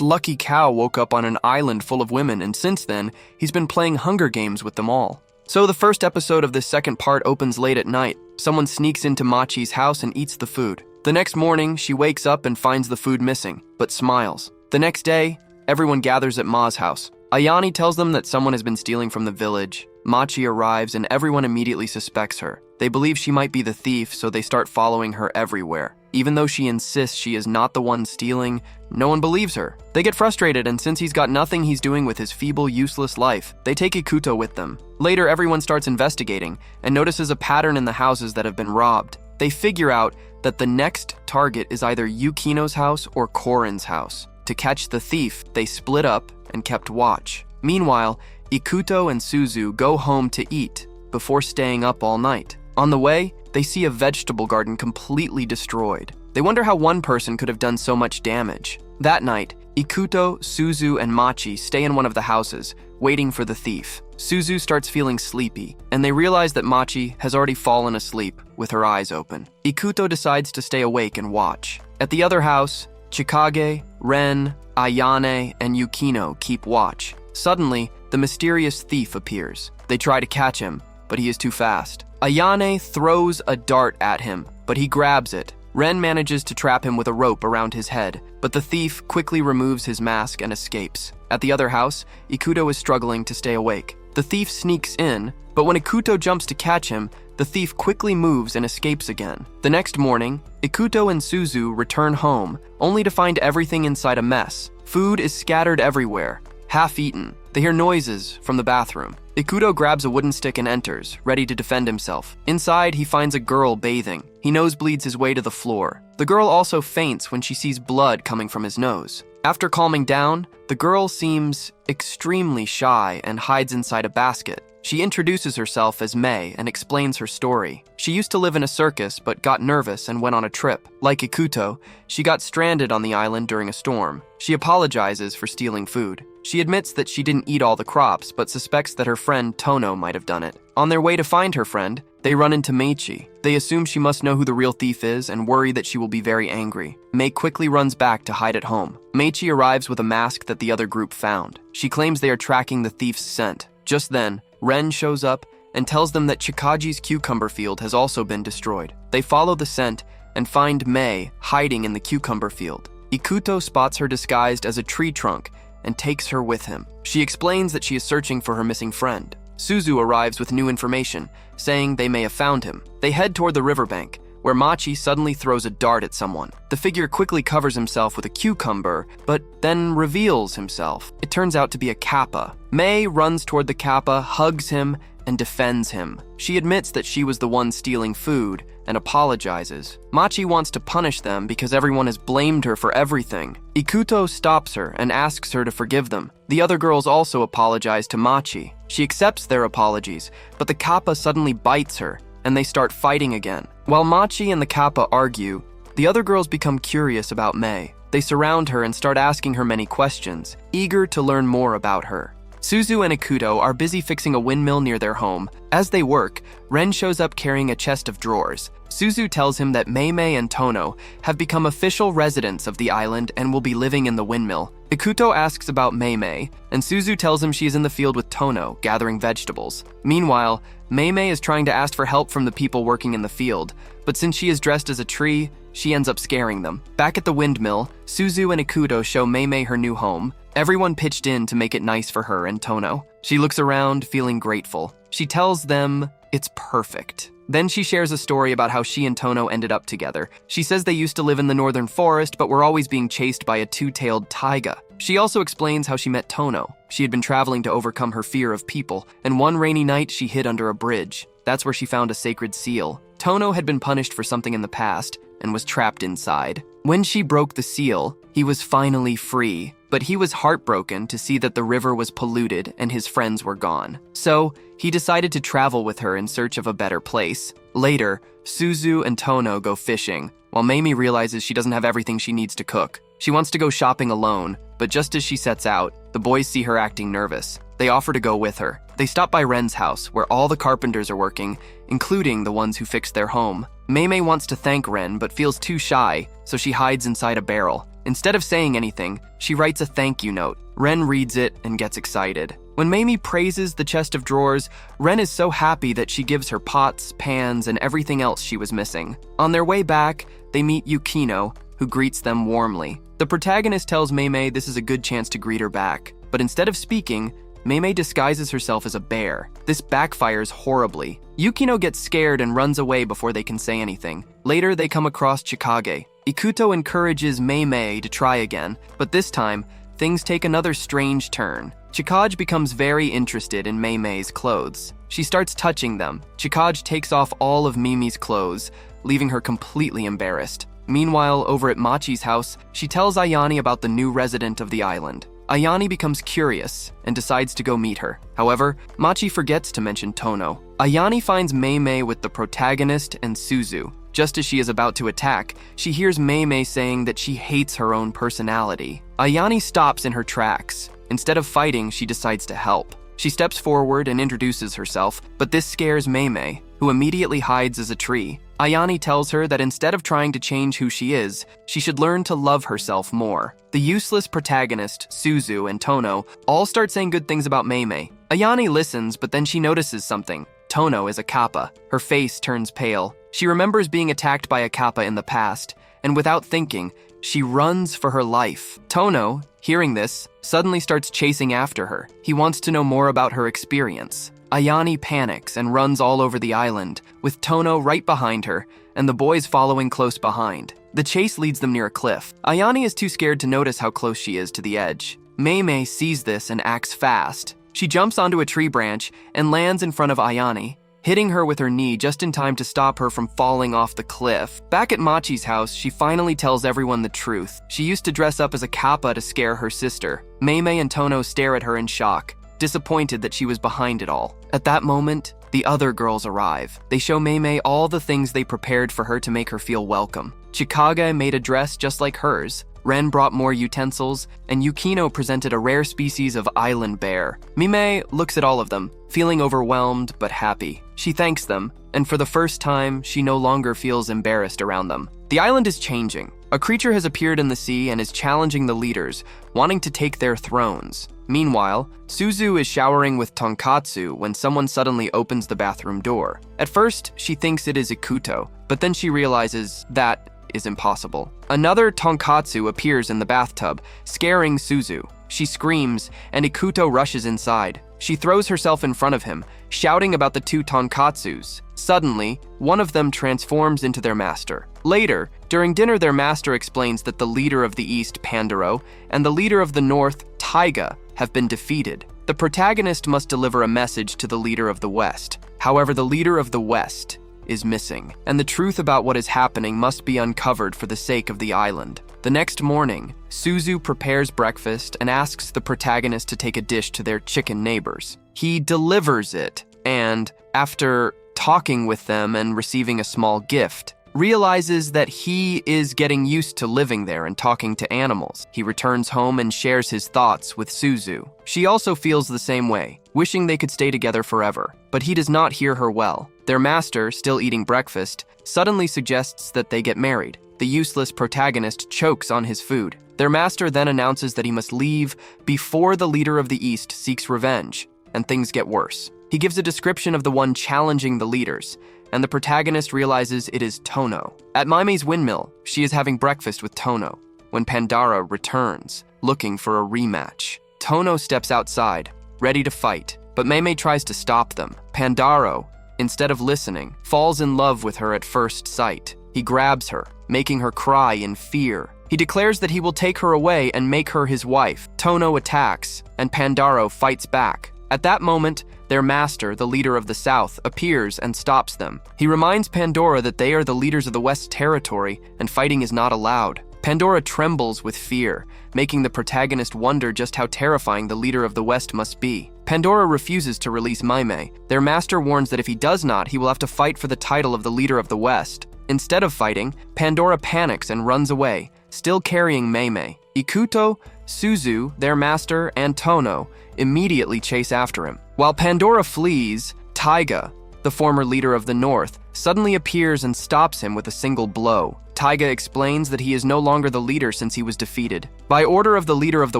lucky cow woke up on an island full of women, and since then, he's been playing Hunger Games with them all. So the first episode of this second part opens late at night. Someone sneaks into Machi's house and eats the food. The next morning, she wakes up and finds the food missing, but smiles. The next day, everyone gathers at Ma's house. Ayane tells them that someone has been stealing from the village. Machi arrives and everyone immediately suspects her. They believe she might be the thief, so they start following her everywhere. Even though she insists she is not the one stealing, no one believes her. They get frustrated, and since he's got nothing he's doing with his feeble, useless life, they take Ikuto with them. Later, everyone starts investigating and notices a pattern in the houses that have been robbed. They figure out that the next target is either Yukino's house or Korin's house. To catch the thief, they split up and kept watch. Meanwhile, Ikuto and Suzu go home to eat before staying up all night. On the way, they see a vegetable garden completely destroyed. They wonder how one person could have done so much damage. That night, Ikuto, Suzu, and Machi stay in one of the houses, waiting for the thief. Suzu starts feeling sleepy, and they realize that Machi has already fallen asleep with her eyes open. Ikuto decides to stay awake and watch. At the other house, Chikage, Ren, Ayane, and Yukino keep watch. Suddenly, the mysterious thief appears. They try to catch him, but he is too fast. Ayane throws a dart at him, but he grabs it. Ren manages to trap him with a rope around his head, but the thief quickly removes his mask and escapes. At the other house, Ikuto is struggling to stay awake. The thief sneaks in, but when Ikuto jumps to catch him, the thief quickly moves and escapes again. The next morning, Ikuto and Suzu return home, only to find everything inside a mess. Food is scattered everywhere, half-eaten. They hear noises from the bathroom. Ikuto grabs a wooden stick and enters, ready to defend himself. Inside, he finds a girl bathing. He nosebleeds his way to the floor. The girl also faints when she sees blood coming from his nose. After calming down, the girl seems extremely shy and hides inside a basket. She introduces herself as Mei and explains her story. She used to live in a circus but got nervous and went on a trip. Like Ikuto, she got stranded on the island during a storm. She apologizes for stealing food. She admits that she didn't eat all the crops but suspects that her friend Tono might have done it. On their way to find her friend, they run into Meichi. They assume she must know who the real thief is and worry that she will be very angry. Mei quickly runs back to hide at home. Meichi arrives with a mask that the other group found. She claims they are tracking the thief's scent. Just then, Ren shows up and tells them that Chikaji's cucumber field has also been destroyed. They follow the scent and find Mei hiding in the cucumber field. Ikuto spots her disguised as a tree trunk and takes her with him. She explains that she is searching for her missing friend. Suzu arrives with new information, saying they may have found him. They head toward the riverbank, where Machi suddenly throws a dart at someone. The figure quickly covers himself with a cucumber, but then reveals himself. It turns out to be a kappa. Mei runs toward the kappa, hugs him, and defends him. She admits that she was the one stealing food and apologizes. Machi wants to punish them because everyone has blamed her for everything. Ikuto stops her and asks her to forgive them. The other girls also apologize to Machi. She accepts their apologies, but the kappa suddenly bites her, and they start fighting again. While Machi and the kappa argue, the other girls become curious about Mei. They surround her and start asking her many questions, eager to learn more about her. Suzu and Ikuto are busy fixing a windmill near their home. As they work, Ren shows up carrying a chest of drawers. Suzu tells him that Mei and Tono have become official residents of the island and will be living in the windmill. Ikuto asks about Mei, and Suzu tells him she is in the field with Tono, gathering vegetables. Meanwhile, Mei is trying to ask for help from the people working in the field, but since she is dressed as a tree, she ends up scaring them. Back at the windmill, Suzu and Ikuto show Mei her new home. Everyone pitched in to make it nice for her and Tono. She looks around, feeling grateful. She tells them it's perfect. Then she shares a story about how she and Tono ended up together. She says they used to live in the northern forest, but were always being chased by a two-tailed taiga. She also explains how she met Tono. She had been traveling to overcome her fear of people, and one rainy night she hid under a bridge. That's where she found a sacred seal. Tono had been punished for something in the past and was trapped inside. When she broke the seal, he was finally free, but he was heartbroken to see that the river was polluted and his friends were gone. So, he decided to travel with her in search of a better place. Later, Suzu and Tono go fishing, while Mei realizes she doesn't have everything she needs to cook. She wants to go shopping alone, but just as she sets out, the boys see her acting nervous. They offer to go with her. They stop by Ren's house, where all the carpenters are working, including the ones who fixed their home. Mei wants to thank Ren, but feels too shy, so she hides inside a barrel. Instead of saying anything, she writes a thank you note. Ren reads it and gets excited. When Mamie praises the chest of drawers, Ren is so happy that she gives her pots, pans, and everything else she was missing. On their way back, they meet Yukino, who greets them warmly. The protagonist tells Meimei this is a good chance to greet her back, but instead of speaking, Meimei disguises herself as a bear. This backfires horribly. Yukino gets scared and runs away before they can say anything. Later, they come across Chikage. Ikuto encourages Meimei to try again, but this time, things take another strange turn. Chikage becomes very interested in Meimei's clothes. She starts touching them. Chikage takes off all of Mimi's clothes, leaving her completely embarrassed. Meanwhile, over at Machi's house, she tells Ayane about the new resident of the island. Ayane becomes curious and decides to go meet her. However, Machi forgets to mention Tono. Ayane finds Meimei with the protagonist and Suzu. Just as she is about to attack, she hears Meimei saying that she hates her own personality. Ayane stops in her tracks. Instead of fighting, she decides to help. She steps forward and introduces herself, but this scares Meimei, who immediately hides as a tree. Ayane tells her that instead of trying to change who she is, she should learn to love herself more. The useless protagonist, Suzu, and Tono all start saying good things about Meimei. Ayane listens, but then she notices something. Tono is a kappa. Her face turns pale. She remembers being attacked by a kappa in the past, and without thinking, she runs for her life. Tono, hearing this, suddenly starts chasing after her. He wants to know more about her experience. Ayane panics and runs all over the island, with Tono right behind her and the boys following close behind. The chase leads them near a cliff. Ayane is too scared to notice how close she is to the edge. Meimei sees this and acts fast. She jumps onto a tree branch and lands in front of Ayane, hitting her with her knee just in time to stop her from falling off the cliff. Back at Machi's house, she finally tells everyone the truth. She used to dress up as a kappa to scare her sister. Meimei and Tono stare at her in shock, disappointed that she was behind it all. At that moment, the other girls arrive. They show Meimei all the things they prepared for her to make her feel welcome. Chikage made a dress just like hers. Ren brought more utensils, and Yukino presented a rare species of island bear. Meimei looks at all of them, feeling overwhelmed but happy. She thanks them, and for the first time, she no longer feels embarrassed around them. The island is changing. A creature has appeared in the sea and is challenging the leaders, wanting to take their thrones. Meanwhile, Suzu is showering with tonkatsu when someone suddenly opens the bathroom door. At first, she thinks it is Ikuto, but then she realizes that is impossible. Another tonkatsu appears in the bathtub, scaring Suzu. She screams, and Ikuto rushes inside. She throws herself in front of him, shouting about the two tonkatsus. Suddenly, one of them transforms into their master. Later, during dinner, their master explains that the leader of the East, Pandoro, and the leader of the North, Taiga, have been defeated. The protagonist must deliver a message to the leader of the West. However, the leader of the West is missing, and the truth about what is happening must be uncovered for the sake of the island. The next morning, Suzu prepares breakfast and asks the protagonist to take a dish to their chicken neighbors. He delivers it, and after talking with them and receiving a small gift, realizes that he is getting used to living there and talking to animals. He returns home and shares his thoughts with Suzu. She also feels the same way, wishing they could stay together forever, but he does not hear her well. Their master, still eating breakfast, suddenly suggests that they get married. The useless protagonist chokes on his food. Their master then announces that he must leave before the leader of the East seeks revenge, and things get worse. He gives a description of the one challenging the leaders, and the protagonist realizes it is Tono. At Maimei's windmill, she is having breakfast with Tono when Pandara returns, looking for a rematch. Tono steps outside, ready to fight, but Meimei tries to stop them. Pandaro, instead of listening, falls in love with her at first sight. He grabs her, making her cry in fear. He declares that he will take her away and make her his wife. Tono attacks, and Pandaro fights back. At that moment, their master, the leader of the South, appears and stops them. He reminds Pandora that they are the leaders of the West territory and fighting is not allowed. Pandora trembles with fear, making the protagonist wonder just how terrifying the leader of the West must be. Pandora refuses to release Meimei. Their master warns that if he does not, he will have to fight for the title of the leader of the West. Instead of fighting, Pandora panics and runs away, still carrying Meimei. Ikuto, Suzu, their master, and Tono immediately chase after him. While Pandora flees, Taiga, the former leader of the North, suddenly appears and stops him with a single blow. Taiga explains that he is no longer the leader since he was defeated. By order of the leader of the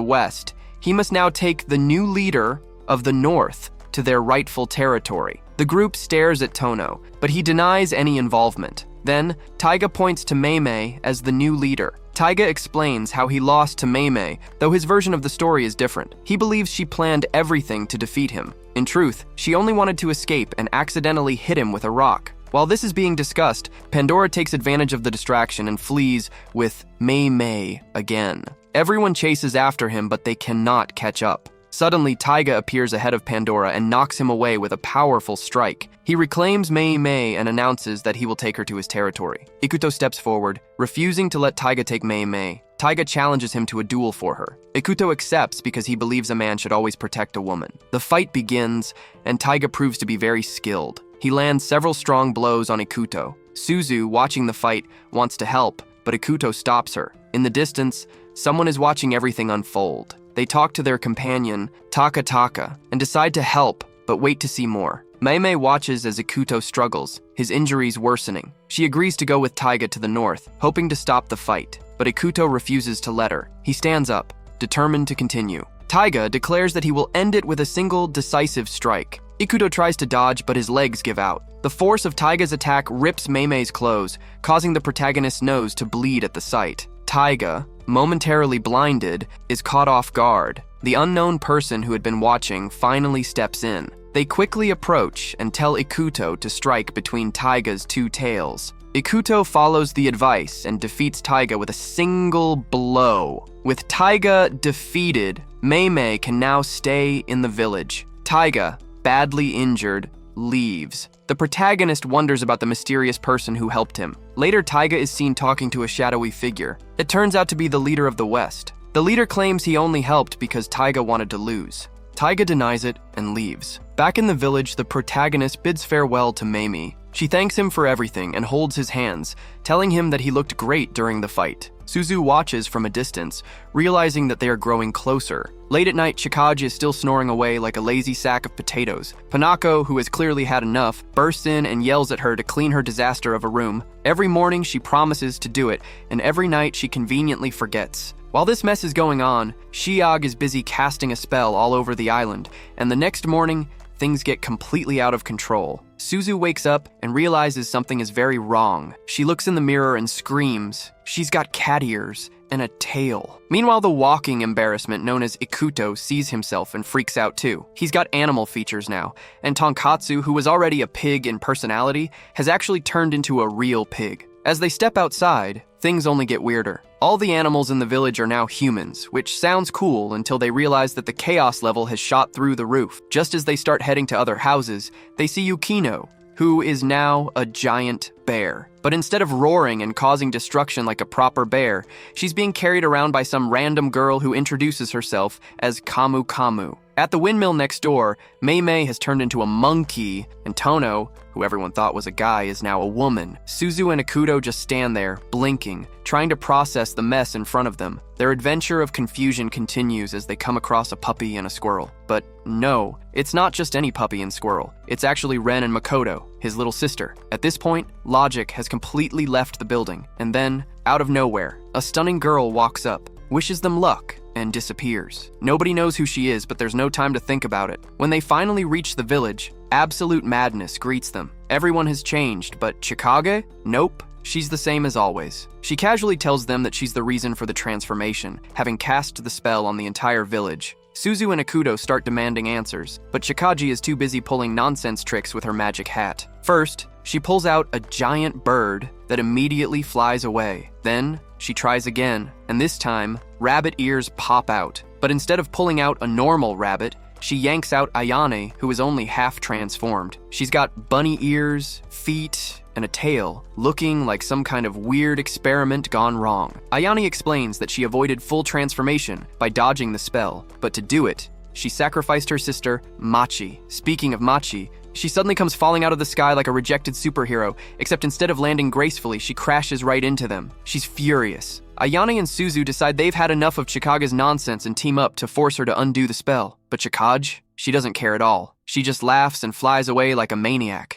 West, he must now take the new leader of the North to their rightful territory. The group stares at Tono, but he denies any involvement. Then, Taiga points to Mei Mei as the new leader. Taiga explains how he lost to Mei Mei, though his version of the story is different. He believes she planned everything to defeat him. In truth, she only wanted to escape and accidentally hit him with a rock. While this is being discussed, Pandora takes advantage of the distraction and flees with Mei Mei again. Everyone chases after him, but they cannot catch up. Suddenly, Taiga appears ahead of Pandora and knocks him away with a powerful strike. He reclaims Mei Mei and announces that he will take her to his territory. Ikuto steps forward, refusing to let Taiga take Mei Mei. Taiga challenges him to a duel for her. Ikuto accepts because he believes a man should always protect a woman. The fight begins, and Taiga proves to be very skilled. He lands several strong blows on Ikuto. Suzu, watching the fight, wants to help, but Ikuto stops her. In the distance, someone is watching everything unfold. They talk to their companion, Taka Taka, and decide to help, but wait to see more. Mei Mei watches as Ikuto struggles, his injuries worsening. She agrees to go with Taiga to the north, hoping to stop the fight, but Ikuto refuses to let her. He stands up, determined to continue. Taiga declares that he will end it with a single, decisive strike. Ikuto tries to dodge, but his legs give out. The force of Taiga's attack rips Mei Mei's clothes, causing the protagonist's nose to bleed at the sight. Taiga, momentarily blinded, is caught off guard. The unknown person who had been watching finally steps in. They quickly approach and tell Ikuto to strike between Taiga's two tails. Ikuto follows the advice and defeats Taiga with a single blow. With Taiga defeated, Mei Mei can now stay in the village. Taiga, badly injured, leaves. The protagonist wonders about the mysterious person who helped him. Later, Taiga is seen talking to a shadowy figure. It turns out to be the leader of the West. The leader claims he only helped because Taiga wanted to lose. Taiga denies it and leaves. Back in the village, the protagonist bids farewell to Mei Mei. She thanks him for everything and holds his hands, telling him that he looked great during the fight. Suzu watches from a distance, realizing that they are growing closer. Late at night, Chikaji is still snoring away like a lazy sack of potatoes. Panako, who has clearly had enough, bursts in and yells at her to clean her disaster of a room. Every morning, she promises to do it, and every night she conveniently forgets. While this mess is going on, Shiag is busy casting a spell all over the island, and the next morning, things get completely out of control. Suzu wakes up and realizes something is very wrong. She looks in the mirror and screams. She's got cat ears and a tail. Meanwhile, the walking embarrassment known as Ikuto sees himself and freaks out too. He's got animal features now, and Tonkatsu, who was already a pig in personality, has actually turned into a real pig. As they step outside, things only get weirder. All the animals in the village are now humans, which sounds cool until they realize that the chaos level has shot through the roof. Just as they start heading to other houses, they see Yukino, who is now a giant bear. But instead of roaring and causing destruction like a proper bear, she's being carried around by some random girl who introduces herself as Kamu Kamu. At the windmill next door, Mei Mei has turned into a monkey, and Tono, who everyone thought was a guy, is now a woman. Suzu and Ikuto just stand there, blinking, trying to process the mess in front of them. Their adventure of confusion continues as they come across a puppy and a squirrel. But no, it's not just any puppy and squirrel. It's actually Ren and Makoto, his little sister. At this point, logic has completely left the building, and then, out of nowhere, a stunning girl walks up, wishes them luck, and disappears. Nobody knows who she is, but there's no time to think about it. When they finally reach the village, absolute madness greets them. Everyone has changed, but Chikage? Nope. She's the same as always. She casually tells them that she's the reason for the transformation, having cast the spell on the entire village. Suzu and Ikuto start demanding answers, but Chikaji is too busy pulling nonsense tricks with her magic hat. First, she pulls out a giant bird that immediately flies away. Then, she tries again, and this time, rabbit ears pop out. But instead of pulling out a normal rabbit, she yanks out Ayane, who is only half transformed. She's got bunny ears, feet, and a tail, looking like some kind of weird experiment gone wrong. Ayane explains that she avoided full transformation by dodging the spell, but to do it, she sacrificed her sister, Machi. Speaking of Machi, she suddenly comes falling out of the sky like a rejected superhero, except instead of landing gracefully, she crashes right into them. She's furious. Ayane and Suzu decide they've had enough of Chikage's nonsense and team up to force her to undo the spell. But Chikage? She doesn't care at all. She just laughs and flies away like a maniac.